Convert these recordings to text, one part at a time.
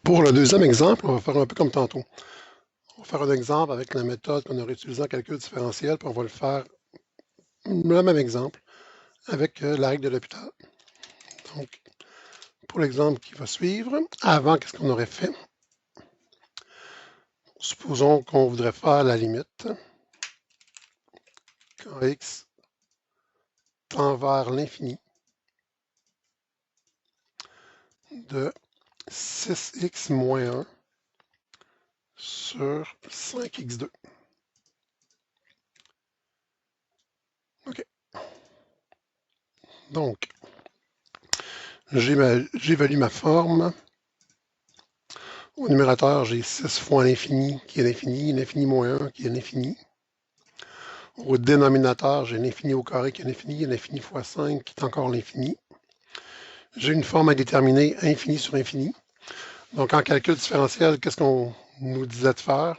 Pour le deuxième exemple, on va faire un peu comme tantôt. On va faire un exemple avec la méthode qu'on aurait utilisée en calcul différentiel, puis on va le faire le même exemple avec la règle de l'hôpital. Donc, pour l'exemple qui va suivre, avant, qu'est-ce qu'on aurait fait? Supposons qu'on voudrait faire la limite quand x tend vers l'infini de 6x moins 1 sur 5x2. OK. Donc, j'évalue ma forme. Au numérateur, j'ai 6 fois l'infini qui est l'infini, l'infini moins 1 qui est l'infini. Au dénominateur, j'ai l'infini au carré qui est l'infini et l'infini fois 5 qui est encore l'infini. J'ai une forme à déterminer infini sur infini. Donc, en calcul différentiel, qu'est-ce qu'on nous disait de faire?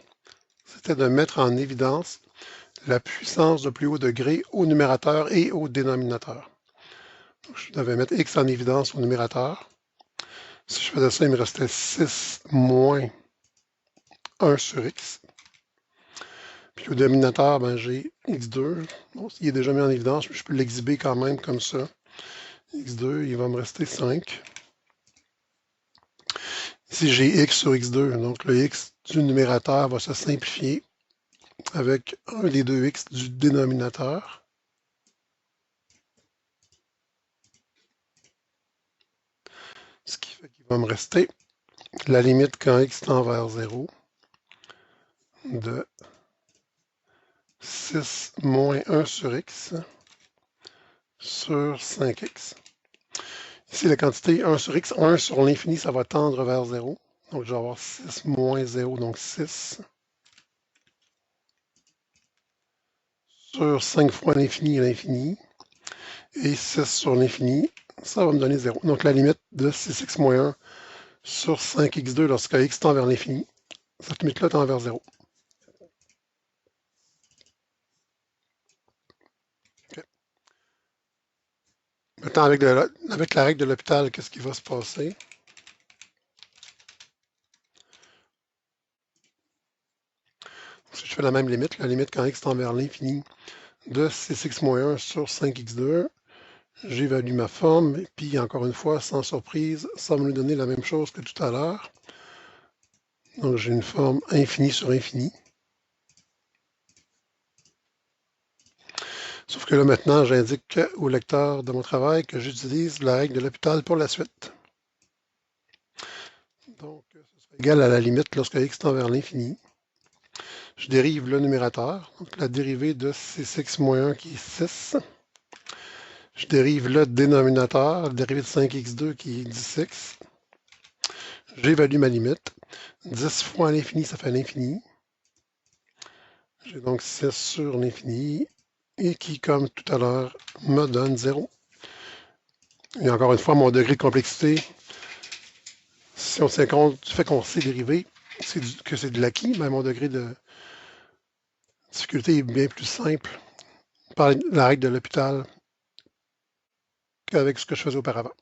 C'était de mettre en évidence la puissance de plus haut degré au numérateur et au dénominateur. Donc, je devais mettre x en évidence au numérateur. Si je faisais ça, il me restait 6 moins 1 sur x. Puis au dénominateur, ben, j'ai x2. Bon, il est déjà mis en évidence, mais je peux l'exhiber quand même comme ça. x2, il va me rester 5. Ici, j'ai x sur x2, donc le x du numérateur va se simplifier avec un des deux x du dénominateur. Ce qui fait qu'il va me rester la limite quand x tend vers 0 de 6 moins 1 sur x sur 5x. Ici, la quantité 1 sur x, 1 sur l'infini, ça va tendre vers 0. Donc, je vais avoir 6 moins 0, donc 6. Sur 5 fois l'infini et l'infini. Et 6 sur l'infini, ça va me donner 0. Donc, la limite de 6x moins 1 sur 5x2 lorsque x tend vers l'infini, cette limite-là tend vers 0. Okay. Maintenant, avec la règle de l'hôpital, qu'est-ce qui va se passer? Si je fais la même limite, la limite quand x tend vers l'infini de 6x moins 1 sur 5x2, j'évalue ma forme, et puis encore une fois, sans surprise, ça va me donner la même chose que tout à l'heure. Donc j'ai une forme infinie sur infini. Sauf que là maintenant, j'indique au lecteur de mon travail que j'utilise la règle de l'hôpital pour la suite. Donc, ce sera égal à la limite lorsque x tend vers l'infini. Je dérive le numérateur, donc la dérivée de 6x moins 1 qui est 6. Je dérive le dénominateur, la dérivée de 5x2 qui est 10x. J'évalue ma limite. 10 fois l'infini, ça fait l'infini. J'ai donc 6 sur l'infini et qui, comme tout à l'heure, me donne 0. Et encore une fois, mon degré de complexité, si on tient compte du fait qu'on sait dériver, que c'est de l'acquis, mais mon degré de difficulté est bien plus simple par la règle de l'hôpital qu'avec ce que je faisais auparavant.